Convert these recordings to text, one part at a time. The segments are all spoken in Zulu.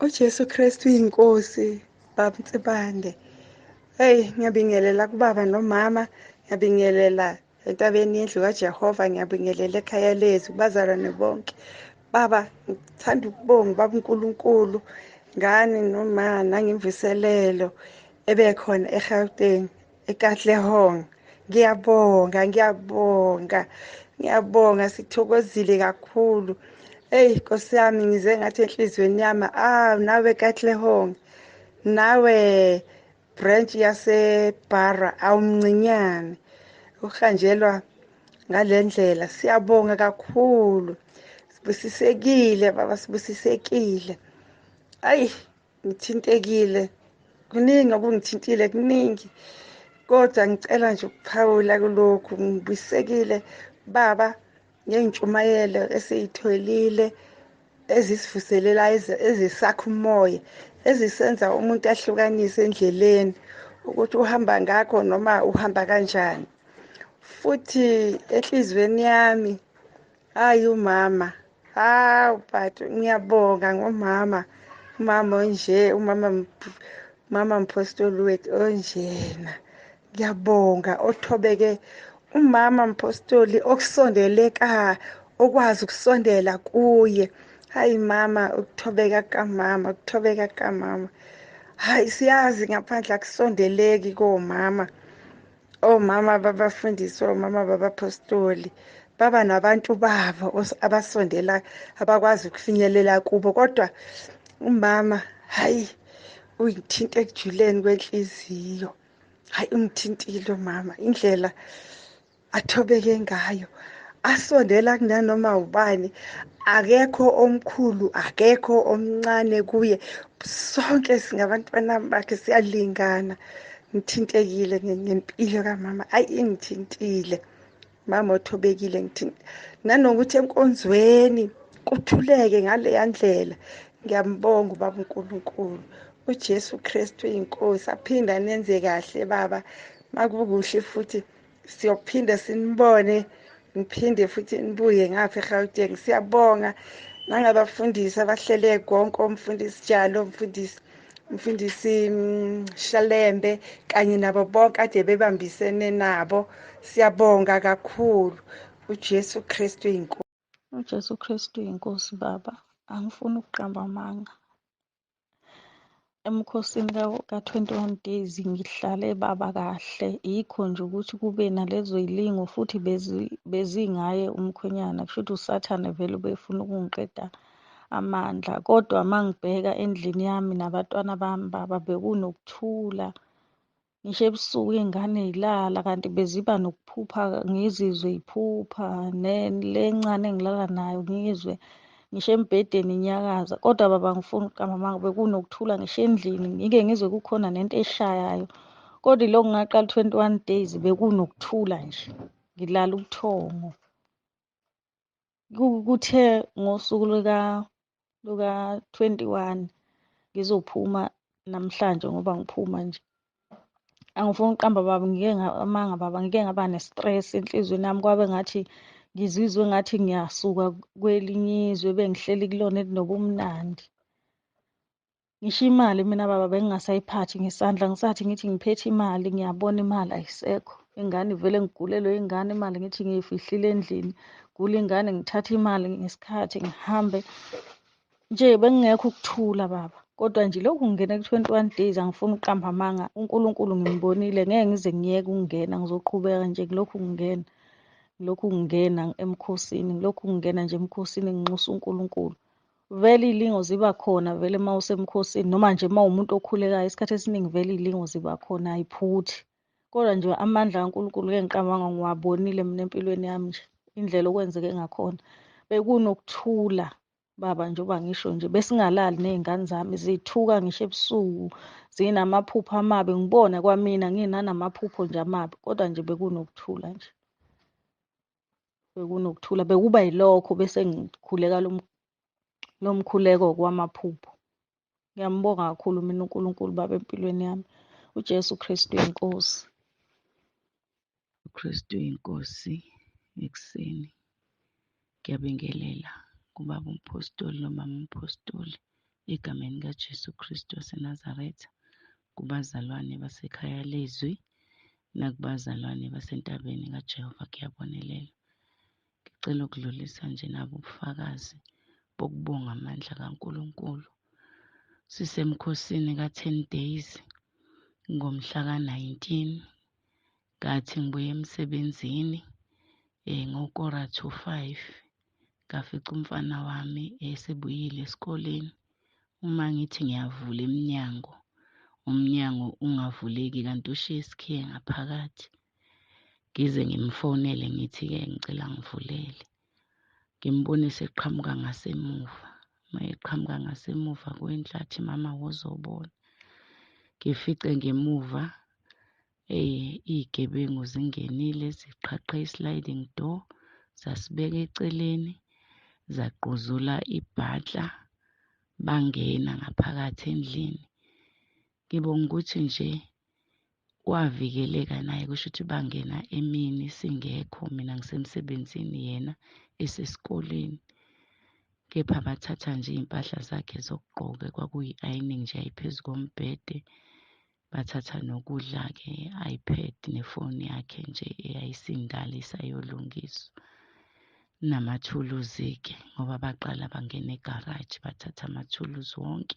uJesu Kristu inkosi, Baba Mtsibande. Hey, ngiyabingelela kubaba nomama, ngiyabingelela entabeni yendlu kaJehova, ngiyabingelela ekhaya lethu, bazalwane bonke. Baba, ngithanda ukubonga baba uNkulunkulu ngani noma nangimvuselelo ebekhona eGauteng, eKatlehong. Ngiyabonga, sithokozile kakhulu. Hey, Nkosi yami, ngize ngathi enhlizweni yami, nawe Katlehong, nawe branch yaseBara awumncinyane uhanjelwa ngalendlela. Siyabonga kakhulu. Sibusisekile baba, sibusisekile. Ayi, ngithintekile. Kuningi okungithintile, kuningi. Kodwa ngicela nje ukuphawula kulokhu. Ngibuyisekile baba ngey'ntshumayelo esiy'tholile ezisivuselelayo ezisakha umoya, ezisenza umuntu ahlukanise endleleni ukuthi uhamba ngakho noma uhamba kanjani. Futhi enhlizweni yami, hayi umama, but ngiyabonga ngomama, umama onje, umama mpostoli wethu onjena. Ngiyabonga othobeke, umama mpostoli okusondeleka, okwazi ukusondela kuye. Hayi mama, ukuthobeka kamama. Hayi siyazi ngaphandle akusondeleki komama. Omama babafundisi, omama babapostoli baba nabantu babo abasondela, abakwazi ukufinyelela kubo. Kodwa umama, hayi, uyithinta ekujuleni kwenhliziyo. Hayi, umthintile umama, indlela athobeke ngayo, asondela kunanoma ubani. Akekho omkhulu, akekho omncane kuye. Sonke singabantwana bakhe, siyalingana. Ngithintekile ngempilo kamama. Ayi, ingithintile. Mama othobekile, nanokuthi enkonzweni kuthuleke ngaleya ndlela. Ngiyambonga ubaba uNkulunkulu. uJesu Kristu inkosi, aphinda nenze kahle baba. Makukuhle futhi siyophinda sinibone, ngiphinde futhi nibuye ngapha eGauteng. Siyabonga nangabafundisi abahlele konke, umfundisi Jalo, umfundisi Shalembe kanye nabo bonke ade bebambisene nabo. Siyabonga kakhulu. uJesu Kristu inkosi. uJesu Kristu inkosi baba. Angifuni ukuqamba amanga. Emkhosini ka-21 days ngihlale baba kahle. Yikho nje ukuthi kube nalezo yilingo futhi bezingaye umkhwenyana. Kusho ukuthi usathane vele ubefuna ukungiqeda amandla. Kodwa mangibheka endlini yami nabantwana bami baba, bekunokuthula. Ngisho ebusuku iy'ngane y'lala kanti beziba nokuphupha, ngizizwe yiphupha. Le ncane engilala nayo ngizwe ngisho embhedeni inyakaza. Kodwa baba angifuni ukuqamba amanga, bekunokuthula ngisho endlini ngike ngizwe kukhona nento eshayayo. Kodwa ilokhu ngaqala 21 days bekunokuthula nje, ngilala ubuthongo. Kuthe ngosuku luka-21 ngizophuma namhlanje ngoba ngiphuma nje. Angifuni ukuqamba baba, amanga baba, ngike ngaba ne-stress enhlizweni yami. Kwabe ngathi ngizizwe ngathi ngiyasuka kwelinye izwe bengihleli kulona elinobumnandi. Ngisho imali mina baba bengingasayiphathi ngesandla, ngisathi ngithi ngiphethe imali, ngiyabona imali ayisekho. Ingane ivele ngigulelwe ingane, imali ngithi ngiyifihlile endlini. Gula ingane, ngithathe imali ngesikhathi ngihambe. Nje bekungekho ukuthula baba. Kodwa nje lokhu ngingene ku-21 days, angifuni ukuqamba amanga. uNkulunkulu ngimbonile, ngeke ngize ngiyeke ukungena, ngizoqhubeka nje ngilokhu ngingena emkhosini, ngilokhu ngingena nje emkhosini nginxusa uNkulunkulu. Vele iy'lingo ziba khona vele uma usemkhosini, noma nje uma uwumuntu okhulekayo, isikhathi esiningi vele iy'lingo ziba khona, ayiphuthi. Kodwa nje amandla kaNkulunkulu ngeke ngiqambe amanga, ngiwabonile mina empilweni yami nje, indlela okwenzeke ngakhona. Bekunokuthula baba, njengoba ngisho nje, besingalali ney'ngane zami zithuka ngisho ebusuku, zinamaphupho amabi. Ngibona kwamina nginanamaphupho nje amabi, kodwa nje bekunokuthula nje. Bekunokuthula, bekuba yilokho bese ngikhuleka lo mkhuleko kwamaphupho. Ngiyambonga kakhulu mina uNkulunkulu baba empilweni yami. uJesu Kristu inkosi. uKristu inkosi. Ekuseni ngiyabingelela kubaba umpostoli nomama umpostoli egameni kaJesu Kristu waseNazaretha, kubazalwane basekhaya lezwi nakubazalwane basentabeni kaJehova kuyabonelela. Ngicela ukudlulisa nje nabo ubufakazi bokubonga amandla kaNkulunkulu. Sisemkhosini ka-10 days ngomhla ka-19 ngathi ngibuye emsebenzini ngokora 5 ngafica umfana wami esebuyile esikoleni. Uma ngithi ngiyavula umnyango ungavuleki kanti ushiye isikhiye ngaphakathi. Ngize ngimfonele ngithi-ke ngicela ngivulele. Ngimbone seqhamuka ngasemuva. Uma eqhamuka ngasemuva kwenhlathi mama wozobona. Ngifice ngemuva iy'gebengu zingenile ziqhaqhe i-sliding door zasibeka eceleni zagquzula ibhatla bangena ngaphakathi endlini. Ngibonga ukuthi nje wavikeleka naye, kusho ukuthi bangena emini singekho, mina ngisemsebenzini yena esesikoleni. Kepha bathatha nje iy'mpahla zakhe zokugqoka kwakuyi-ironing nje ayiphezu kombhede. Bathatha nokudla-ke, i-iPad nefoni yakhe nje eyayisindala isayolungiswa. Namathuluzi-ke ngoba baqala bangena egaraji bathatha amathuluzi wonke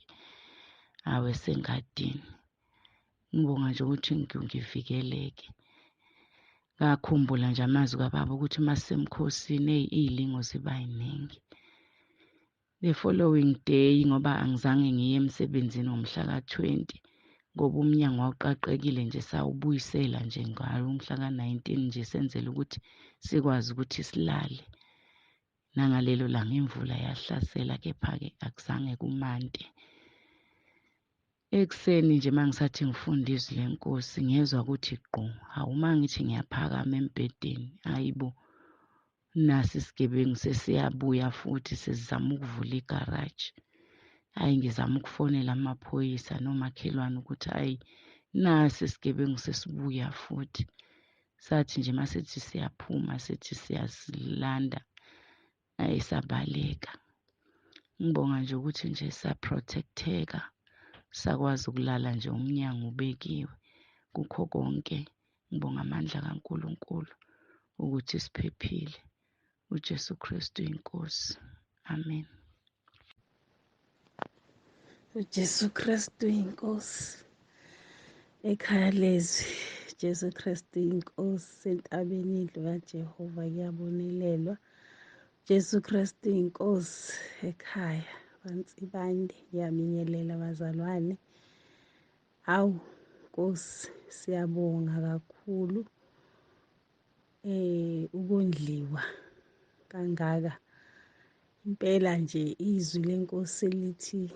awesengadini. Ngibonga nje ukuthi ngivikeleke. Ngakhumbula nje amazwi kababa ukuthi masisemkhosini iy'lingo ziba yiningi. The following day ngoba angizange ngiye emsebenzini ngomhla ka-20 ngoba umnyango wawuqaqekile nje sawubuyisela nje ngayo umhla ka-19 nje senzela ukuthi sikwazi ukuthi silale. Nangalelo langa imvula yahlasela, kepha-ke akuzange kumante. Ekuseni nje mangisathi ngifunda izwi lenkosi ngezwa ukuthi gqo, hawu uma ngithi ngiyaphakama embhedeni, hayibo, nasi isigebengu sesiyabuya futhi sesizama ukuvula igaraji. Hhayi, ngizama ukufonela amaphoyisa nomakhelwane ukuthi hayi, nasi isigebengu sesibuya futhi. Sathi nje masithi siyaphuma sithi siyasilanda, sabaleka. Ngibonga nje ukuthi nje saprotecteka, sakwazi ukulala nje umnyango ubekiwe. Kukho konke ngibonga amandla kaNkulunkulu ukuthi siphephile. uJesu Kristu inkosi. Amen. uJesu Kristu inkosi. Ekhaya lezwi, Jesu Kristu inkosi. Entabeni indlu kaJehova kuyabonelelwa. Jesu Kristu inkosi. Ekhaya bansibande ngiyabingelela bazalwane. Hawu Nkosi, siyabonga kakhulu ukondliwa kangaka. Impela nje izwi lenkosi lithi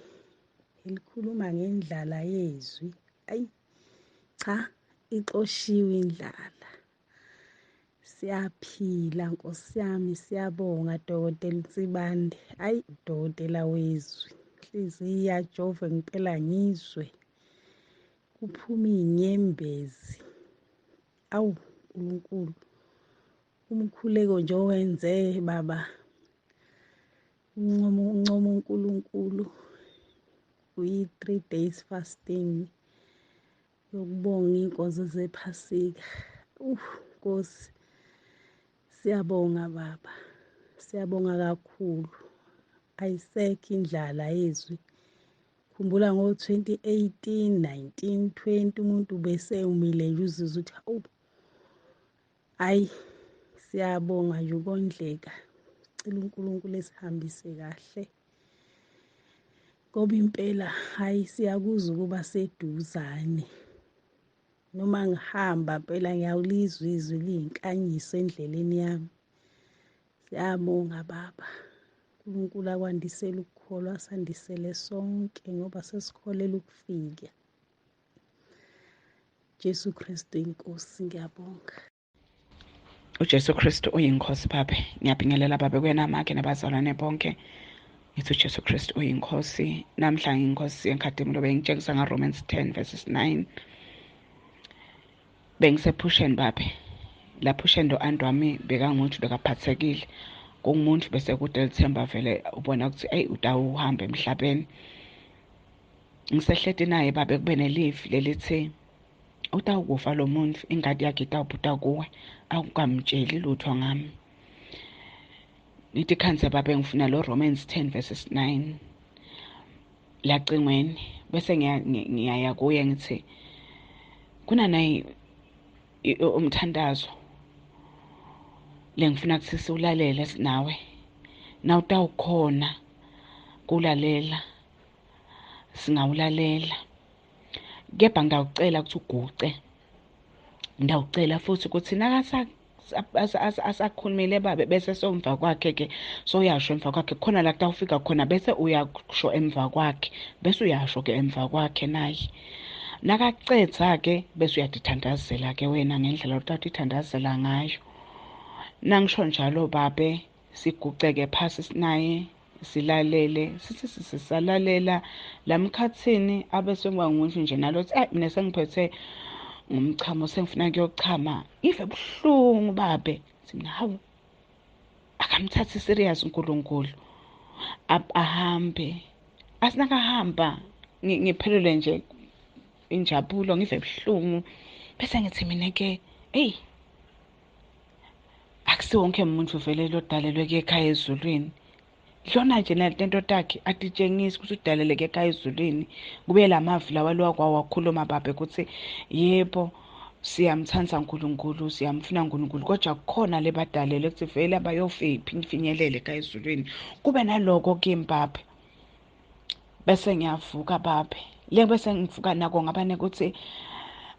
elikhuluma ngendlala yezwi. Ayi cha, ixoshiwe indlala. Siyaphila Nkosi yami, siyabonga Dokotela Nsibande. Ayi udokotela wezwi. Inhliziyo iyajova ngempela ngizwe. Kuphuma inyembezi. Awu uNkulunkulu, umkhuleko nje owenze baba. Uncoma uNkulunkulu kuyi-3 days fasting yokubonga inkonzo zephasika. Nkosi, siyabonga baba, siyabonga kakhulu. Ayisekho indlala yezwi. Khumbula ngo-2018, 19, 20 umuntu bese umile nje uzizwa ukuthi hawu, hayi siyabonga nje ukondleka. Cela uNkulunkulu esihambise kahle ngoba impela hayi siyakuzwa ukuba seduzane. Noma ngihamba phela ngiyawulizwa izwi liyinkanyiso endleleni yami. Siyabonga baba. uNkulunkulu akwandisele ukukholwa, asandisele sonke ngoba sesikholela ukufika. Jesu Kristu inkosi, ngiyabonga. uJesu Kristu uyinkosi babe. Ngiyabingelela babe kwenamakhe nabazalwane bonke. Ngithi uJesu Kristu uyinkosi. Namhla ngiyinkosi yeNkhadimulo bengitshengisa ngaRomans 10 verses 9. Bengisephusheni babe. Lapho ushendo andwami bekangumuntu bekaphathekile. Kungumuntu bese kude lithemba vele ubona ukuthi hey utawuhamba emhlabeni. ngisehleti naye babe kube nelivi lelithi utawukufa lo muntu, ingadi yakhe itawubhuta kuwe, akukamtsheli lutho ngami. Lithi khanze babe ngifuna lo Romans 10:9 lacingweni, bese ngiyaya kuye ngithi kunanayi umthandazo lengifuna ukuthi siwulalele sinawe, nawutawukhona kulalela singawulalela, kepha ngidawucela ukuthi uguce, ngidawucela futhi ukuthi asakhulumile babe bese somva kwakhe-ke soyasho emva kwakhe khona la kutawufika khona bese uyasho emva kwakhe, bese uyasho-ke emva kwakhe naye. Nakacedza-ke bese uyadithandazela-ke wena ngendlela utawudithandazela ngayo. Nangisho njalo babe siguceke phasi sinaye silalele sithi sisalalela lamkhathini abese kuba ngumuntu nje nalothi mina sengiphethe ngumchamo sengifuna kuyochama ive buhlungu babe mina hawu akamthathi serious uNkulunkulu ahambe asinakahamba ngiphelele nje injabulo ngive buhlungu bese ngithi mina ke akusiwonke umuntu vele lodalelwe ekhaya ezulwini. Lona nje nalento takhe atitshengisa ukuthi udaleleke ekhaya ezulwini. Kube lamavi lawa lokwawo wakhuluma babe ukuthi yebo siyamthanda uNkulunkulu, siyamfuna uNkulunkulu, kodwa kukhona lebadalelwe ukuthi vele abayofika ifinyelele ekhaya ezulwini. Kube naloko kimi babe. Bese ngiyavuka babe. Bese ngivuka nako ngabane ukuthi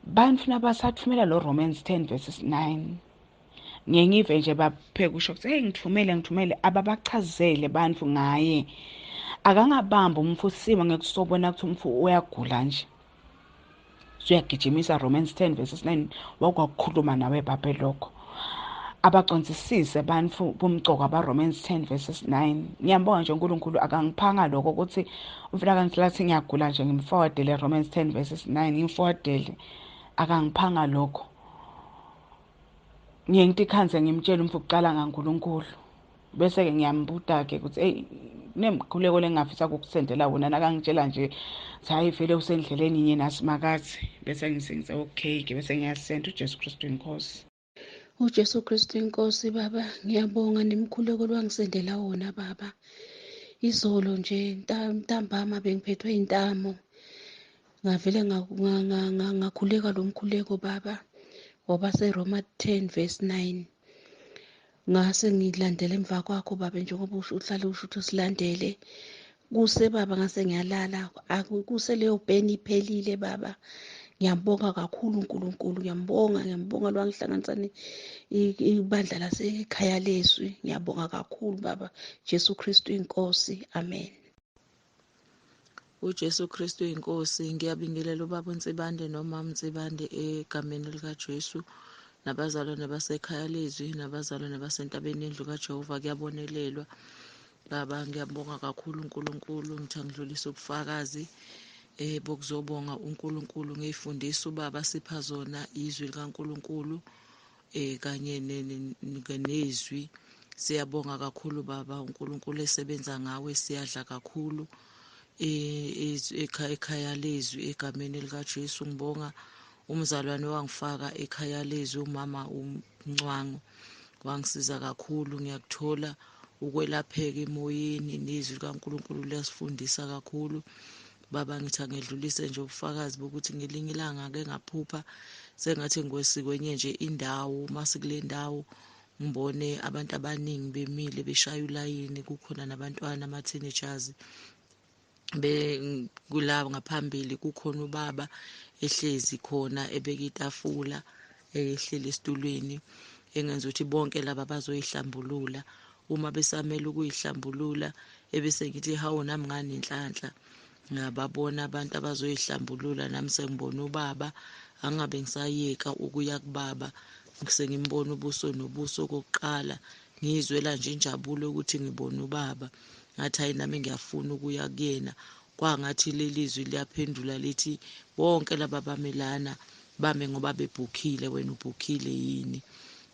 banifuna basathumela lo Romans 10:9. Ngive nje bapheka usho ukuthi ngithumele ababachazele bantu ngaye. Akangabamba umfusimo ngekusobona ukuthi umfu uyagula nje. Suyagijimisa Romans 10:9 wakwakhuluma nawe babe lokho. Abacondzisise bantu bomgcoko aba Romans 10:9. Ngiyambonga nje uNkulunkulu akangiphanga lokho ukuthi ufuna kangihlathi ngiyagula nje ngimforwardele Romans 10:9 ngimforwardele. Akangiphanga lokho. Ngithi khanze ngimtshela umfu uqala ngaNkulunkulu bese ke ngiyambuda-ke ukuthi nemkhuleko lengafisa ukukusendela wona nakangitshela nje hayi vele usendleleni yini nasimakathi bese ngisenze okay ke bese ngiyasenda uJesu Kristu inkosi. uJesu Kristu inkosi baba, ngiyabonga nemkhuleko lwangisendela wona baba. Izolo nje ntambama bengiphethwe intamo, ngavele ngakhuleka lo mkhuleko baba ngoba seRoma 10:9. Ngase ngilandele emva kwakho baba njengoba uhlale usho ukuthi silandele. Kuse baba ngase ngiyalala, akuse leyo peni iphelile baba. Ngiyambonga kakhulu uNkulunkulu, ngiyambonga lwangihlanganisani ibandla lasekhaya leswi. Ngiyabonga kakhulu baba. Jesu Kristu inkosi, amen. uJesu Kristu inkosi, ngiyabingelela ubaba uNtsibande nomama uNtsibande egameni likaJesu, nabazalwane basekhaya lezwi, nabazalwane basentabeni yendlu kaJehova. Kuyabonelelwa baba, ngiyabonga kakhulu uNkulunkulu. Ngithi angidlulise ubufakazi bokuzobonga uNkulunkulu ngey'fundiso ubaba sipha zona izwi likaNkulunkulu kanye nezwi. Siyabonga kakhulu baba, uNkulunkulu esebenza ngawe, siyadla kakhulu ekhaya lezwi egameni likaJesu. Ngibonga umzalwane wangifaka ekhaya lezwi, umama uMncwangu, wangisiza kakhulu. Ngiyakuthola ukwelapheka emoyeni, nezwi likaNkulunkulu liyasifundisa kakhulu baba. Ngithi angedlulise nje ubufakazi bokuthi ngelinye ilanga ke ngaphupha sengathi ngikwesikwenye nje indawo. Mase kule ndawo ngibone abantu abaningi bemile beshaya ulayini, kukhona nabantwana ama-teenagers kulabo ngaphambili. Kukhona ubaba ehlezi khona ebeka itafula ehleli esitulweni, engenza ukuthi bonke laba bazoyihlambulula. Uma besamele ukuyihlambulula ebese ngithi hawu nami nganenhlanhla ngababona abantu abazoyihlambulula. Nami sengibona ubaba, angabe ngisayeka ukuya kubaba, sengimbona ubuso nobuso. Kokuqala ngizwela nje injabulo ukuthi ngibone ubaba, ngathi hayi nami ngiyafuna ukuya kuyena. Kwangathi leli zwi liyaphendula lithi bonke laba bamelana bame ngoba bebhukhile, wena ubhukhile yini?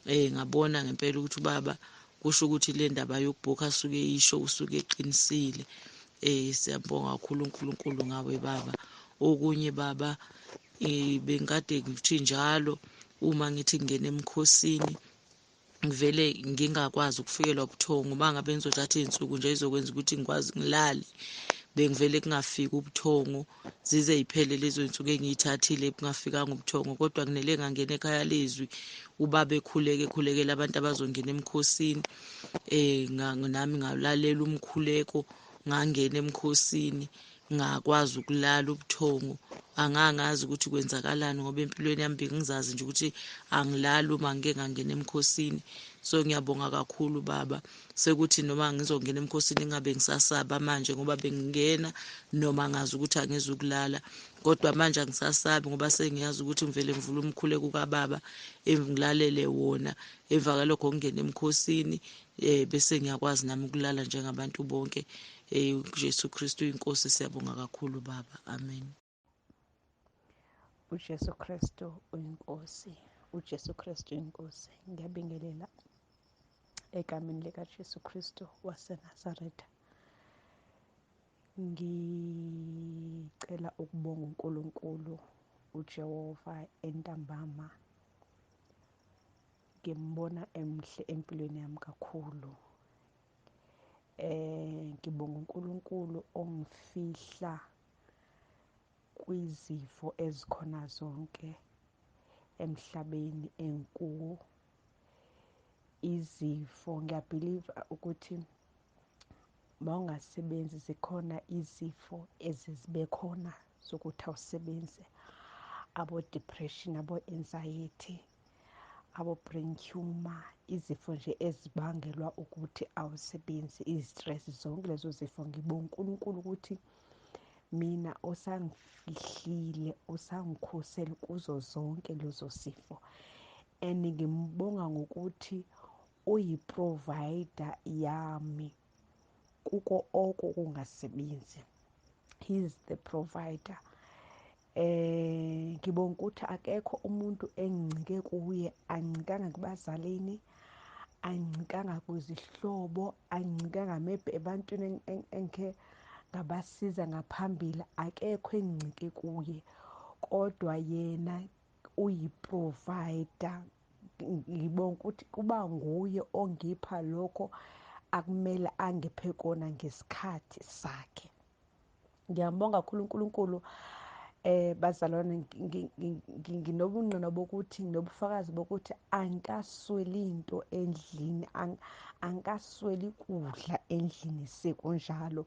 Ngabona ngempela ukuthi ubaba kusho ukuthi le ndaba yokubhukha asuke isho usuke eqinisile. Siyabonga kakhulu uNkulunkulu ngawe baba. Okunye baba bengikade ngithi njalo uma ngithi ngingena emkhosini ngivele ngingakwazi ukufikelwa ubuthongo uma ngabe ngizothatha iy'nsuku nje ezokwenza ukuthi ngikwazi ngilale bengivele kungafiki ubuthongo zize yiphele lezo y'nsuku engiyithathile kungafikanga ubuthongo kodwa kunele ngangena ekhaya lezwi ubaba ekhulekela abantu abazongena emkhosini nami ngalalela umkhuleko ngangena emkhosini ngakwazi ukulala ubuthongo angangazi ukuthi kwenzakalani ngoba empilweni yami bengizazi nje ukuthi angilali uma ngike ngangena emkhosini. So ngiyabonga kakhulu baba sekuthi noma ngizongena emkhosini ngabe ngisasaba manje ngoba bengingena noma ngazi ukuthi angizukulala kodwa manje angisasabi ngoba sengiyazi ukuthi ngivele ngivule umkhuleko kababa engilalele wona emva kalokho ngingena emkhosini bese ngiyakwazi nami ukulala njengabantu bonke. Jesu Kristu inkosi siyabonga kakhulu baba, amen. uJesu Kristu uyinkosi, uJesu Kristu uyinkosi. Ngiyabingelela egameni likaJesu Kristu waseNazaretha. Ngicela ukubonga uNkulunkulu uJehova entambama. Ngimbona emhle empilweni yami kakhulu. Ngibonga uNkulunkulu ongifihla kwizifo ezikhona zonke emhlabeni enkuwo. Izifo ngiyabhiliva ukuthi mawungasebenzi zikhona izifo ezizibe khona zokuthi awusebenze, abo-depression, abo-anxiety, abo-brain tumor, izifo nje ezibangelwa ukuthi awusebenzi, izistress, zonke lezo zifo. Ngibonga uNkulunkulu ukuthi mina usangifihlile, usangikhusele kuzo zonke lezo sifo, and ngimbonga ngokuthi uyi-provider yami kuko oko kungasebenzi. He is the provider. Ngibonga ukuthi akekho umuntu engincike kuye, ancikanga kubazalini, ancikanga kwizihlobo, ancikanga maybe ebantwini engike ngabasiza ngaphambili, akekho engincike kuye kodwa yena uyi-provider. Ngibonga ukuthi kuba nguye ongipha lokho akumele angiphe kona ngesikhathi sakhe. Ngiyambonga kakhulu uNkulunkulu. Bazalwane, nginobungqina bokuthi, nginobufakazi bokuthi angikasweli into endlini, angikasweli kudla endlini sekunjalo.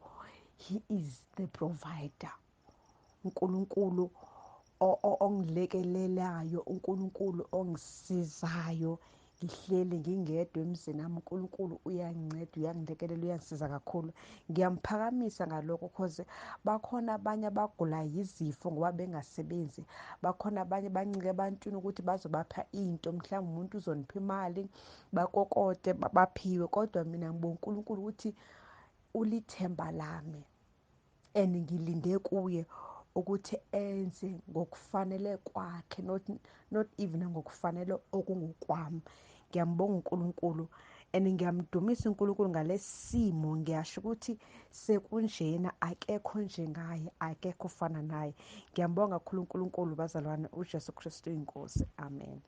He is the provider. uNkulunkulu ongilekelelayo, uNkulunkulu ongisizayo. Ngihleli ngingedwa emzini nami, uNkulunkulu uyanginceda, uyangilekelela, uyangisiza kakhulu. Ngiyamphakamisa ngalokho because bakhona abanye abagula yizifo ngoba bengasebenzi. Bakhona abanye bancike ebantwini ukuthi bazobapha into, mhlawumbe umuntu uzonipha imali bakokote baphiwe, kodwa mina ngibonga uNkulunkulu ukuthi ulithemba lami and ngilinde kuye ukuthi enze ngokufanele kwakhe, not even ngokufanele okungokwami. Ngiyambonga uNkulunkulu and ngiyamdumisa uNkulunkulu ngalesimo. Ngiyasho ukuthi sekunjena akekho njengaye, akekho ufana naye. Ngiyambonga kakhulu uNkulunkulu bazalwane. uJesu Kristu inkosi, amen.